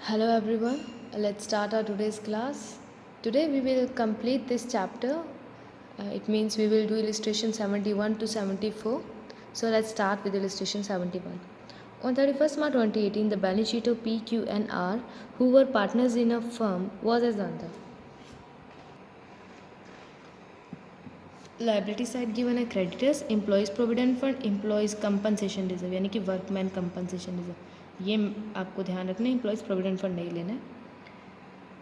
Hello everyone, let's start our today's class. Today we will complete this chapter. It means we will do illustration 71 to 74. So let's start with illustration 71. On 31st March 2018, the balance sheet of P, Q and R, who were partners in a firm, was as under. Liability side given है creditors, employees provident fund, employees compensation reserve यानी कि workman compensation reserve, ये आपको ध्यान रखना है, employees provident fund नहीं लेना है.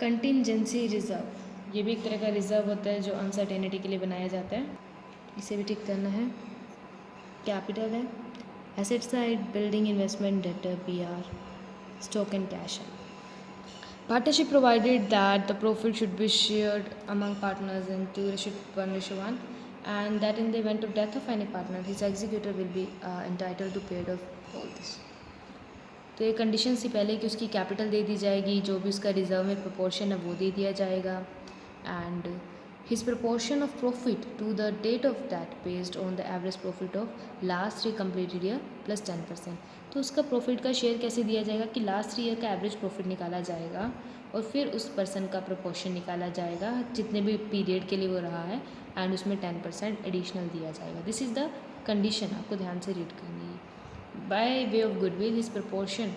कंटिजेंसी रिजर्व, ये भी एक तरह का रिजर्व होता है जो अनसर्टेनिटी के लिए बनाया जाता है, इसे भी ठीक करना है. कैपिटल है, asset side building investment debtor P R, stock and cash है. Partnership provided that the profit should be shared among partners in 2:1:1 and that in the event of death of any partner, his executor will be entitled to pay of all this. तो ये condition से पहले कि उसकी capital दे दी जाएगी, जो भी उसका रिजर्व में प्रोपोर्शन है वो दे दिया जाएगा, and his proportion of profit to the date of that based on the average profit of last 3 completed year plus 10%. तो उसका प्रॉफिट का शेयर कैसे दिया जाएगा कि लास्ट 3 ईयर का एवरेज प्रॉफिट निकाला जाएगा और फिर उस पर्सन का प्रपोर्शन निकाला जाएगा जितने भी पीरियड के लिए वो रहा है, एंड उसमें 10% एडिशनल दिया जाएगा. दिस इज़ द कंडीशन, आपको ध्यान से रीड करनी है. By way of goodwill his proportion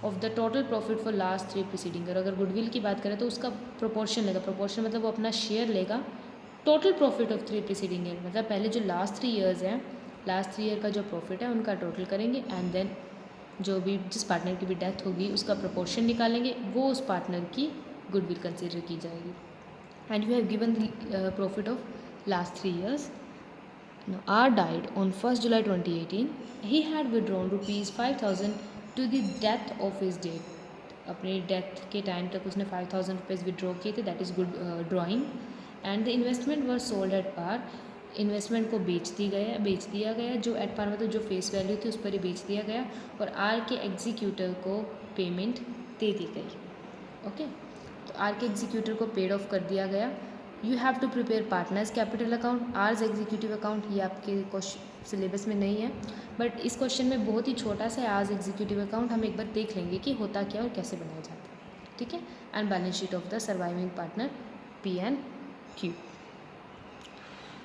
of the total profit for last 3 preceding year. अगर गुडविल की बात करें तो उसका प्रोपोर्शन लेगा, प्रोपोर्शन मतलब वो अपना शेयर लेगा total profit of 3 preceding year, मतलब पहले जो लास्ट 3 ईयर्स हैं, लास्ट 3 ईयर का जो प्रॉफिट है उनका टोटल करेंगे, एंड देन जो भी जिस पार्टनर की भी डेथ होगी उसका प्रोपोर्शन निकालेंगे, वो उस पार्टनर की गुडविल कंसिडर की जाएगी. And you have given the profit of last 3 years. Now, R died on 1st July 2018. He had withdrawn ₹5,000 to the death of his date. अपनी डेथ के टाइम तक उसने 5,000 रुपीज़ विड्रॉ किए थे, that is good drawing. And the investment were sold at par. Investment को बेच दिया गया जो एट पार मतलब जो फेस वैल्यू थी उस पर ही बेच दिया गया, और आर के एग्जीक्यूटर को पेमेंट दे दी गई. ओके, तो आर के एग्जीक्यूटर को पेड ऑफ कर दिया गया. You have to prepare partners capital account, R's executive account, ये आपके क्वेश्चन सिलेबस में नहीं है, बट इस क्वेश्चन में बहुत ही छोटा सा आर्स एग्जीक्यूटिव अकाउंट हम एक बार देख लेंगे कि होता क्या और कैसे बनाया जाता है. ठीक है, and balance sheet of the surviving partner P and Q.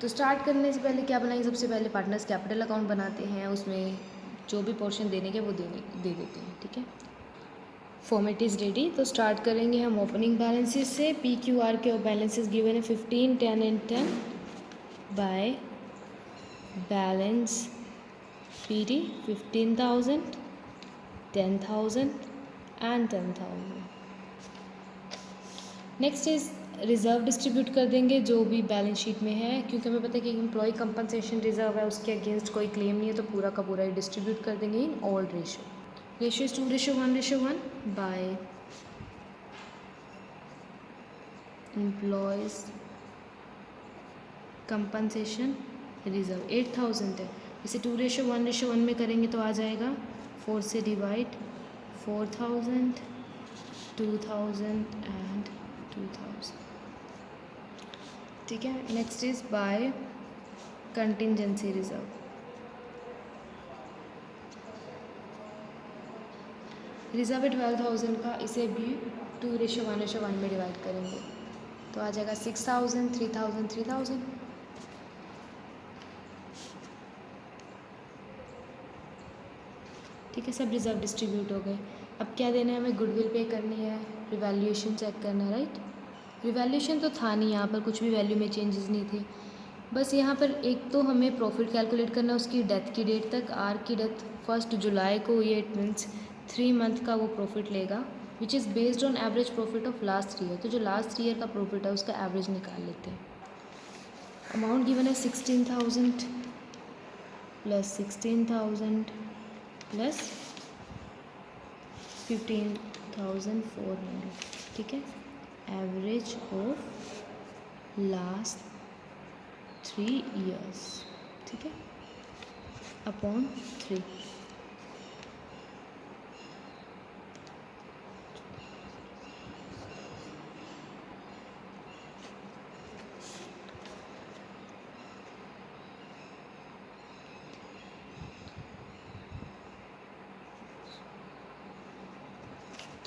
तो स्टार्ट करने से पहले क्या बनाएंगे, सबसे पहले पार्टनर्स कैपिटल अकाउंट बनाते हैं, उसमें जो भी पोर्शन देने के वो दे देते हैं. ठीक है, फॉर्मेट इज़ रेडी. तो स्टार्ट करेंगे हम ओपनिंग बैलेंसेस से. पी क्यू आर के बैलेंसेस गिवन है 15, 10 and 10 by balance P D 15,000, 10,000 and 10,000. Next is reserve distribute कर देंगे जो भी बैलेंस शीट में है, क्योंकि हमें पता है कि एम्प्लॉय कंपनसेशन रिजर्व है, उसके अगेंस्ट कोई क्लेम नहीं है, तो पूरा का पूरा ही डिस्ट्रीब्यूट कर देंगे in all ratio. Ratio is 2:1:1 by employees compensation reserve 8,000 है. इसे 2:1:1 में करेंगे तो आ जाएगा 4 से डिवाइड 4,000, 2,000 एंड 2,000. ठीक है, next is by contingency reserve. Reserve है 12,000 का, इसे भी 2:1:1 में डिवाइड करेंगे तो आ जाएगा 6,000, 3,000, 3,000. ठीक है, सब रिजर्व डिस्ट्रीब्यूट हो गए. अब क्या देना है हमें, गुडविल पे करनी है, रिवैल्यूएशन चेक करना है. राइट, रिवैल्यूएशन तो था नहीं, यहाँ पर कुछ भी वैल्यू में चेंजेस नहीं थे, बस यहाँ पर एक तो हमें प्रॉफिट कैलकुलेट करना है उसकी डेथ की डेट तक. आर की डेथ 1 जुलाई को, ये इट मीन्स 3 मंथ का वो प्रॉफिट लेगा, which is based on average profit of last 3 year. तो जो लास्ट 3 ईयर का प्रॉफिट है उसका एवरेज निकाल लेते हैं. अमाउंट गिवन है 16,000 प्लस 16,000 प्लस 15,400. ठीक है, एवरेज ऑफ लास्ट 3 ईयर्स. ठीक है, अपॉन 3.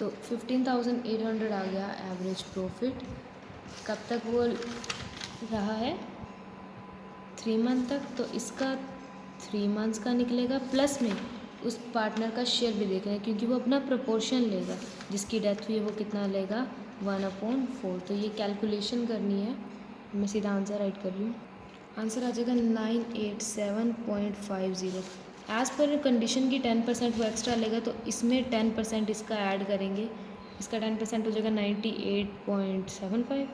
तो 15,800 आ गया एवरेज प्रॉफिट। कब तक वो रहा है? 3 मंथ तक। तो इसका 3 मंथ्स का निकलेगा, प्लस में उस पार्टनर का शेयर भी देख रहे हैं क्योंकि वो अपना प्रोपोर्शन लेगा। जिसकी डेथ हुई है वो कितना लेगा? 1/4। तो ये कैलकुलेशन करनी है, मैं सीधा आंसर राइट कर रही हूँ। आंसर आ जाएगा 987.50। एज़ पर कंडीशन की 10% वो एक्स्ट्रा लेगा, तो इसमें 10% इसका ऐड करेंगे। इसका 10% हो जाएगा 98.75।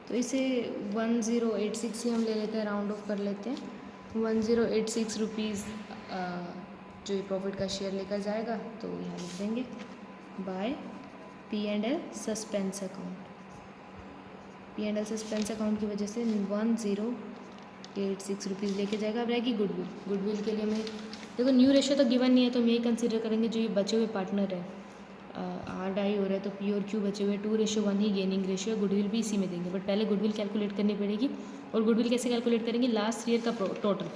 तो इसे 1086 ही हम ले लेते हैं, राउंड ऑफ कर लेते हैं। 1086 रुपीज़ जो ये प्रॉफिट का शेयर लेकर जाएगा, तो यहाँ लिख देंगे by P&L suspense account. P&L suspense account की वजह से 1086 रुपीज़ लेके जाएगा। अब रहेगी गुडविल। गुडविल के लिए मैं देखो न्यू रेशियो तो गिवन नहीं है, तो हम यही कंसिडर करेंगे जो ये बचे हुए पार्टनर है। R डाई हो रहा है तो P और Q बचे हुए 2:1 ही गेनिंग रेशियो, गुडविल भी इसी में देंगे। बट पहले गुडविल कैलकुलेट करनी पड़ेगी। और गुडविल कैसे कैलकुलेट करेंगे? लास्ट ईयर का टोटल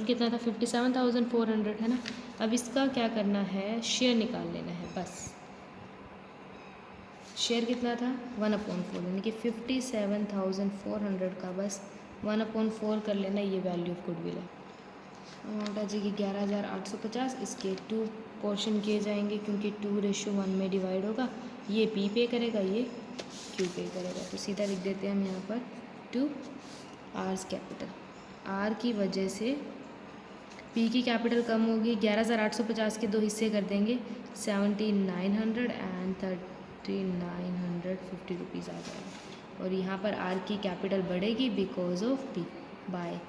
कितना था? 57,400 है ना। अब इसका क्या करना है? शेयर निकाल लेना है बस। शेयर कितना था? 1/4, यानी कि 57,400 का बस 1/4 कर लेना, ये वैल्यू ऑफ गुडविल है। अमाउंट आ जाएगी 11,850। इसके 2 पोर्शन किए जाएंगे क्योंकि 2:1 में डिवाइड होगा। ये P पे करेगा, ये Q पे करेगा। तो सीधा लिख देते हैं हम यहाँ पर 2 R's कैपिटल। R की वजह से P की कैपिटल कम होगी। 11,850 के 2 हिस्से कर देंगे, 7,900 एंड 3,950 रुपीज़ आ जाएगा। और यहाँ पर R की कैपिटल बढ़ेगी because of P, by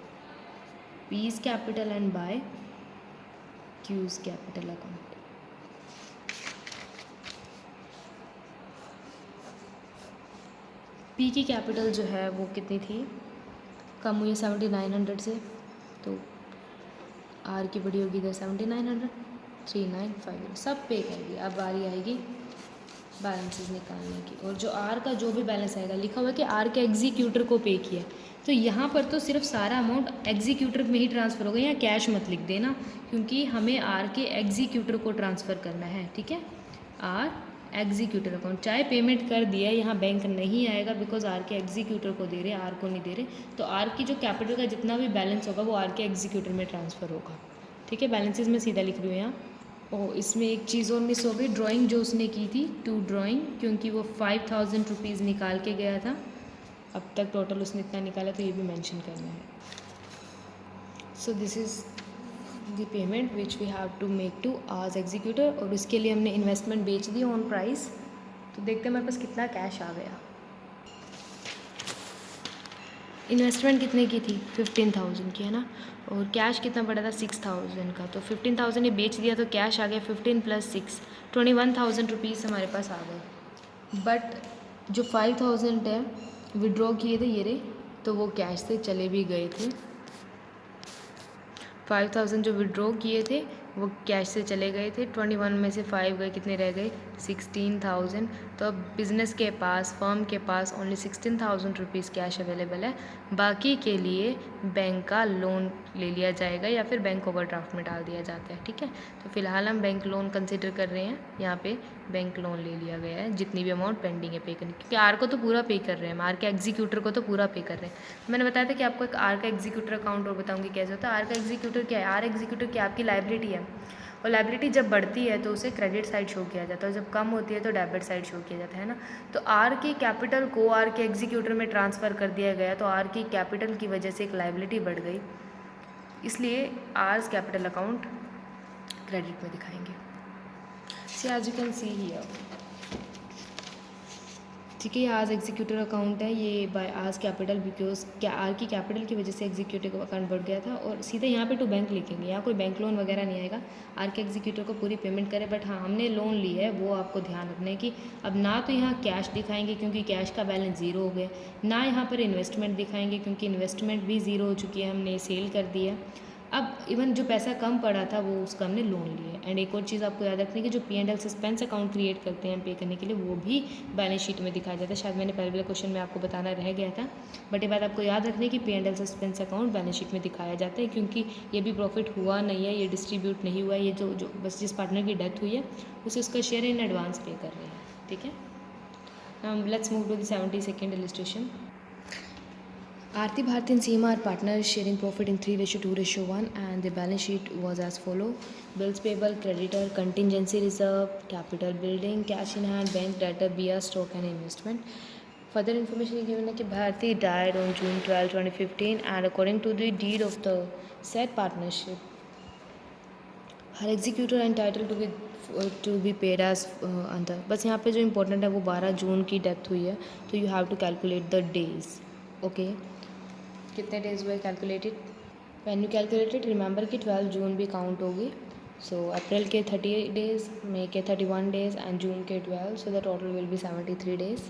P's capital and by Q's capital account. P की कैपिटल जो है वो कितनी थी? कम हुई 7,900 से, तो R की बड़ी होगी इधर 7,900, 3,950 सब पे कर दिया। अब बारी आएगी बैलेंसेस निकालने की। और जो R का जो भी बैलेंस आएगा, लिखा हुआ है कि R के एग्जीक्यूटर को पे किया, तो यहाँ पर तो सिर्फ सारा अमाउंट एग्जीक्यूटर में ही ट्रांसफ़र होगा। यहाँ कैश मत लिख देना क्योंकि हमें R के एग्जीक्यूटर को ट्रांसफ़र करना है, ठीक है। R एग्जीक्यूटर अकाउंट, चाहे पेमेंट कर दिया, यहाँ बैंक नहीं आएगा बिकॉज R के एग्जीक्यूटर को दे रहे, R को नहीं दे रहे। तो R की जो कैपिटल का जितना भी बैलेंस होगा वो R के एग्जीक्यूटर में ट्रांसफ़र होगा, ठीक है। बैलेंसेस में सीधा लिख रही हूँ यहाँ। और इसमें एक चीज़ और मिस हो गई, ड्राइंग जो उसने की थी 2 ड्राइंग, क्योंकि वो 5,000 रुपीज़ निकाल के गया था। अब तक टोटल उसने इतना निकाला, तो ये भी मेंशन करना है। So this is the payment which we have to make to R's executor. और उसके लिए हमने इन्वेस्टमेंट बेच दी ऑन प्राइस। तो देखते हैं हमारे पास कितना कैश आ गया। इन्वेस्टमेंट कितने की थी? 15,000 की, है ना। और कैश कितना पड़ा था? 6,000 का। तो 15,000 ये बेच दिया, तो कैश आ गया 15 + 6, 21,000 रुपीज़ हमारे पास आ गए। बट जो 5,000 है विड्रॉ किए थे ये रहे, तो वो कैश से चले भी गए थे। 5,000 जो विड्रॉ किए थे वो कैश से चले गए थे। 21 में से 5 गए, कितने रह गए? 16,000। तो अब बिज़नेस के पास, फर्म के पास ओनली 16,000 रुपीज़ कैश अवेलेबल है। बाकी के लिए बैंक का लोन ले लिया जाएगा या फिर बैंक ओवरड्राफ्ट में डाल दिया जाता है, ठीक है। तो फिलहाल हम बैंक लोन कंसिडर कर रहे हैं। यहाँ पे बैंक लोन ले लिया गया है, जितनी भी अमाउंट पेंडिंग है पे करने, क्योंकि आर को तो पूरा पे कर रहे हैं हम, आर के एग्जीक्यूटर को तो पूरा पे कर रहे हैं। मैंने बताया था कि आपको एक आर का एग्जीक्यूटर अकाउंट और बताऊंगी कैसे होता है। आर का एग्जीक्यूटर क्या है? आर एग्जीक्यूटर क्या आपकी लाइबिलिटी है, और लाइबिलिटी जब बढ़ती है तो उसे क्रेडिट साइड शो किया जाता है, और जब कम होती है तो डेबिट साइड शो किया जाता है ना। तो आर की कैपिटल को आर के एग्जीक्यूटर में ट्रांसफ़र कर दिया गया, तो आर की कैपिटल की वजह से एक लाइबिलिटी बढ़ गई, इसलिए आर्स कैपिटल अकाउंट क्रेडिट में दिखाएंगे। See as you can see here, ठीक है। ये आर्स एग्जीक्यूटर अकाउंट है, ये बाय आर्स कैपिटल, बिकॉज क्या आर की कैपिटल की वजह से एग्जीक्यूटिव अकाउंट बढ़ गया था। और सीधे यहाँ पे टू बैंक लिखेंगे, यहाँ कोई बैंक लोन वगैरह नहीं आएगा, आर के एग्जीक्यूटिव को पूरी पेमेंट करे। बट हाँ, हमने लोन ली है, वो आपको ध्यान रखना है कि अब ना तो यहाँ कैश दिखाएंगे क्योंकि कैश का बैलेंस ज़ीरो हो गया, ना यहाँ पर इन्वेस्टमेंट दिखाएंगे क्योंकि इन्वेस्टमेंट भी ज़ीरो हो चुकी है, हमने सेल कर दी है। अब इवन जो पैसा कम पड़ा था वो उसका हमने लोन लिया। एंड एक और चीज़ आपको याद रखनी है कि जो P&L सस्पेंस अकाउंट क्रिएट करते हैं पे करने के लिए, वो भी बैलेंस शीट में दिखाया जाता है। शायद मैंने पहले वाले क्वेश्चन में आपको बताना रह गया था, बट ये बात आपको याद रखनी है कि P&L suspense account balance sheet में दिखाया जाता है, क्योंकि ये भी प्रॉफिट हुआ नहीं है, ये डिस्ट्रीब्यूट नहीं हुआ है, ये जो बस जिस पार्टनर की डेथ हुई है उसे उसका शेयर इन एडवांस पे कर रहे हैं। ठीक है, let's move to the 72nd illustration. Aarti Bharti and Seema are partners sharing profit in 3:2:1, and the balance sheet was as follow: bills payable, creditor, contingency reserve, capital building, cash in hand, bank debtor, BR stock and investment. Further information is given that Bharti died on June 12, 2015, and according to the deed of the said partnership, her executor are entitled to be paid as under. बस यहाँ पे जो important है वो 12 जून की death हुई है, तो you have to calculate the days. Okay, कितने डेज हुए calculated? When you calculated remember कि 12 जून भी काउंट होगी. सो अप्रैल के 30 डेज, मई के 31 डेज एंड जून के 12, so the total will be 73 days.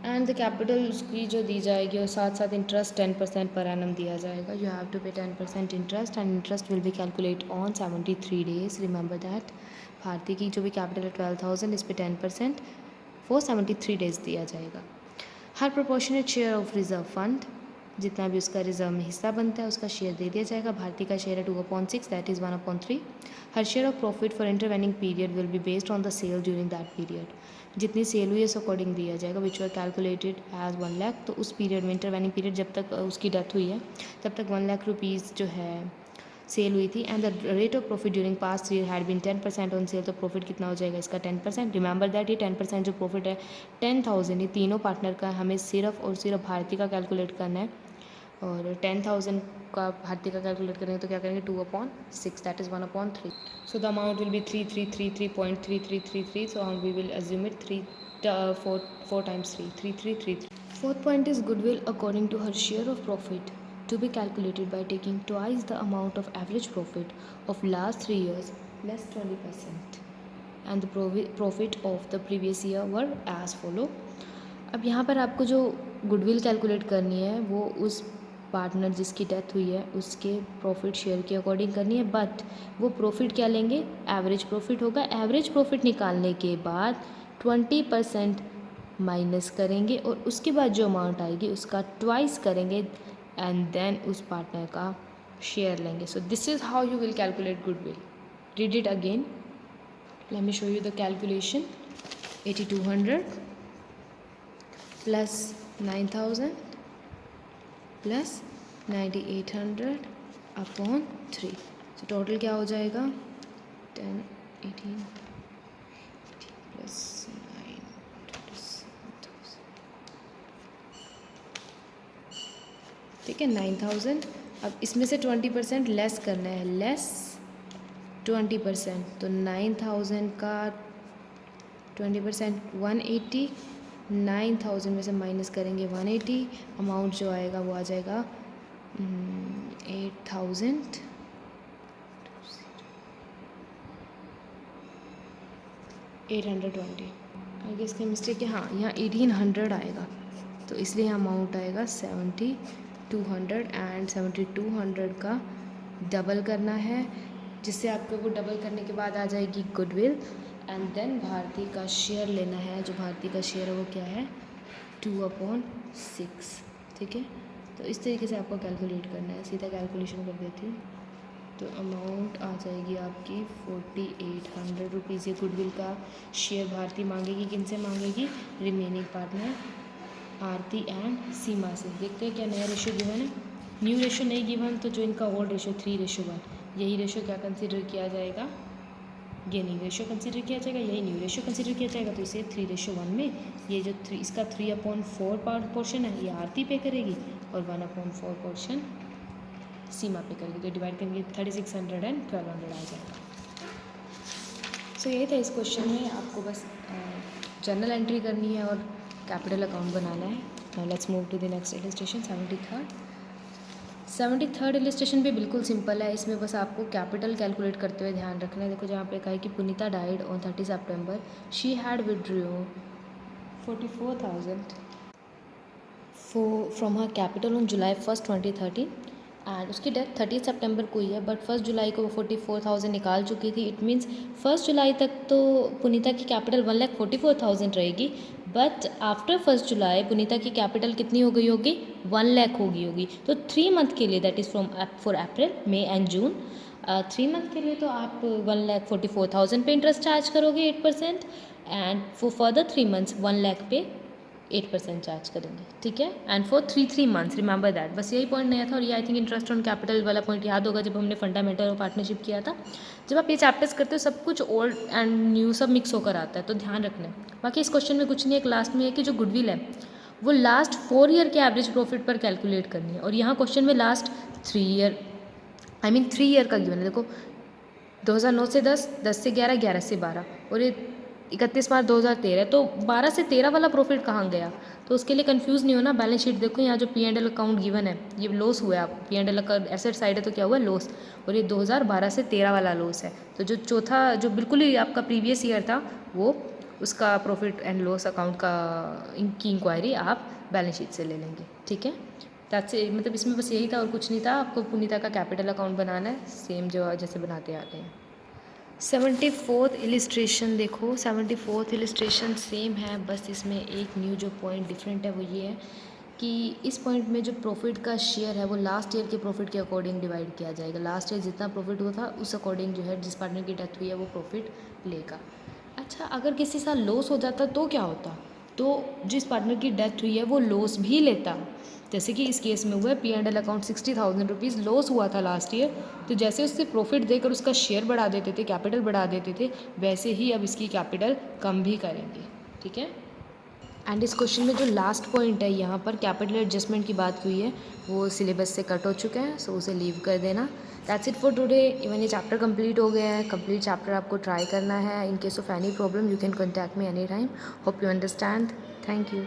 And the capital उसकी जो दी जाएगी और साथ साथ इंटरेस्ट 10% पर एनम दिया जाएगा. You have to pay 10% interest, and interest will be calculate on 73 days. Remember that Bharti की जो भी कैपिटल है 12,000, इस पर 10% फॉर 73 डेज दिया जाएगा. हर proportionate share of reserve fund, जितना भी उसका रिजर्व में हिस्सा बनता है उसका शेयर दे दिया जाएगा. भारती का शेयर है 2/6, that is 1/3. Her share of profit for intervening period will be based on the sale during that period. जितनी सेल हुई है उस अकॉर्डिंग दिया जाएगा, which were calculated as 1 lakh. तो उस पीरियड में, इंटरवेनिंग पीरियड जब तक उसकी डेथ हुई है तब तक 1 लाख रुपीज़ जो है सेल हुई थी. And the rate of profit during past year had been 10% on sale. तो प्रॉफिट कितना हो जाएगा इसका? 10%. रिमेंबर दैट ये 10% जो प्रॉफिट है 10,000 ये तीनों पार्टनर का हमें सिर्फ और सिर्फ भारती का कैलकुलेट करना है. और 10,000 का भारती का कैलकुलेट करेंगे तो क्या करेंगे? 2/6, that is 1/3. So the amount will be 3333.3333. So we will assume it 4 times 3, 3333. Fourth point is goodwill according to her share of profit, to be calculated by taking twice the amount of average profit of last 3 years less 20%, and the profit of the previous year were as follow. अब यहाँ पर आपको जो goodwill calculate करनी है वो उस partner जिसकी डेथ हुई है उसके प्रॉफिट शेयर के अकॉर्डिंग करनी है. बट वो प्रॉफिट क्या लेंगे? एवरेज प्रॉफिट होगा. एवरेज प्रॉफिट निकालने के बाद 20% माइनस करेंगे और उसके बाद जो अमाउंट आएगी उसका ट्वाइस करेंगे एंड देन उस पार्टनर का शेयर लेंगे. सो this is how you will calculate goodwill. Read it again. Let me show you the calculation. 8200 plus 9000 plus 9800 upon 3. So total क्या हो जाएगा? 10, 18 प्लस 9, 27,000. ठीक है, 9000. अब इसमें से 20% लेस करना है, लेस 20%. तो 9000 का 20% 180. 9000 में से माइनस करेंगे 180. अमाउंट जो आएगा वो आ जाएगा 8,000. आगे इसका मिस्टेक है, हाँ यहाँ 1800 आएगा तो इसलिए अमाउंट आएगा 7200. एंड 7200 का डबल करना है, जिससे आपको वो डबल करने के बाद आ जाएगी गुडविल. एंड देन भारती का शेयर लेना है. जो भारती का शेयर है वो क्या है? 2/6. ठीक है, तो इस तरीके से आपको कैलकुलेट करना है. सीधा कैलकुलेशन कर देती हूँ तो अमाउंट आ जाएगी आपकी 4800 रुपीज़. ये गुडविल का शेयर भारती मांगेगी. किन से मांगेगी? रिमेनिंग पार्टनर आरती एंड सीमा से. देखते हैं क्या नया रेशो गिवन है. न्यू रेशो नहीं गिवन तो जो इनका ओल्ड रेशो 3:1, यही रेशो क्या कंसिडर किया जाएगा? ये न्यू रेशो कंसिडर किया जाएगा, यही न्यू रेशो कंसिडर किया जाएगा. तो इसे 3:1 में ये जो इसका 3/4 पोर्शन है ये आरती पे करेगी और 1/4 पोर्शन सीमा पे करेगी. तो डिवाइड करेंगे 3600 एंड 1200 आ जाएगा. सो यही था इस क्वेश्चन में. आपको बस जर्नल एंट्री करनी है और कैपिटल अकाउंट बनाना है. Now let's move to the next illustration. 73rd illustration भी बिल्कुल सिंपल है. इसमें बस आपको कैपिटल कैलकुलेट करते हुए ध्यान रखना है. देखो जहाँ पे कहा है कि Puneeta died on 30 September. She had withdrew 44,000 from her capital on July 1, 2013. And उसकी डेथ 30 सितंबर को ही है, बट 1 जुलाई को वो 44,000 निकाल चुकी थी। इट मीन्स 1 जुलाई तक तो पुनीता की कैपिटल 1,44,000 रहेगी, बट आफ्टर 1 जुलाई पुनीता की कैपिटल कितनी हो गई होगी, 1 लाख हो गई होगी। तो 3 मंथ के लिए, that is for April, May and June, 3 month के लिए तो आप 1,44,000 पे इंटरेस्ट चार्ज करोगे 8%, and for further 3 months 1 lakh पे 8% चार्ज करेंगे, ठीक है। And for 3 months, remember that. बस यही पॉइंट नया था, और ये I think interest on capital वाला पॉइंट याद होगा जब हमने फंडामेंटल और पार्टनरशिप किया था। जब आप ये चैप्टर्स करते हो सब कुछ ओल्ड एंड न्यू सब मिक्स होकर आता है, तो ध्यान रखना है। बाकी इस क्वेश्चन में कुछ नहीं है, एक लास्ट में है कि जो गुडविल है वो लास्ट 4 ईयर के एवरेज प्रॉफिट पर कैलकुलेट करनी है, और यहाँ क्वेश्चन में last 3 year, I mean 3 year का गिवन है। देखो 2009 से 10, 10 से 11, 11 से 12, और ये 31 मार्च 2013, तो 12 से 13 वाला प्रॉफिट कहाँ गया, तो उसके लिए कंफ्यूज नहीं होना। बैलेंस शीट देखो, यहाँ जो P&L अकाउंट गिवन है ये लॉस हुआ है, आप P&L का एसेट साइड है तो क्या हुआ, लॉस, और ये 2012 से 13 वाला लॉस है। तो जो चौथा जो बिल्कुल ही आपका प्रीवियस ईयर था वो उसका प्रॉफिट एंड लॉस अकाउंट का की इंक्वायरी आप बैलेंस शीट से ले लेंगे, ठीक है। दैट्स इट, मतलब इसमें बस यही था और कुछ नहीं था। आपको पुनीता का कैपिटल अकाउंट बनाना है, सेम जो जैसे बनाते आ रहे हैं। 74th इलिस्ट्रेशन देखो, 74th इलिस्ट्रेशन सेम है, बस इसमें एक न्यू जो पॉइंट डिफरेंट है वो ये है कि इस पॉइंट में जो प्रॉफिट का शेयर है वो लास्ट ईयर के प्रॉफिट के अकॉर्डिंग डिवाइड किया जाएगा। लास्ट ईयर जितना प्रॉफिट हुआ था उस अकॉर्डिंग जो है जिस पार्टनर की डेथ हुई है वो प्रॉफिट लेगा। अच्छा, अगर किसी साल लॉस हो जाता तो क्या होता, तो जिस पार्टनर की डेथ हुई है वो लॉस भी लेता। जैसे कि इस केस में हुआ है P&L अकाउंट 60,000 रुपीज़ लॉस हुआ था लास्ट ईयर, तो जैसे उससे प्रॉफिट देकर उसका शेयर बढ़ा देते थे, कैपिटल बढ़ा देते थे, वैसे ही अब इसकी कैपिटल कम भी करेंगे, ठीक है। एंड इस क्वेश्चन में जो लास्ट पॉइंट है यहाँ पर कैपिटल एडजस्टमेंट की बात हुई है वो सिलेबस से कट हो चुका है, सो उसे लीव कर देना। That's it for today. Even ये चैप्टर कंप्लीट हो गया है, कंप्लीट चैप्टर आपको ट्राई करना है। In case of any problem you can contact me any time. Hope you understand. Thank you.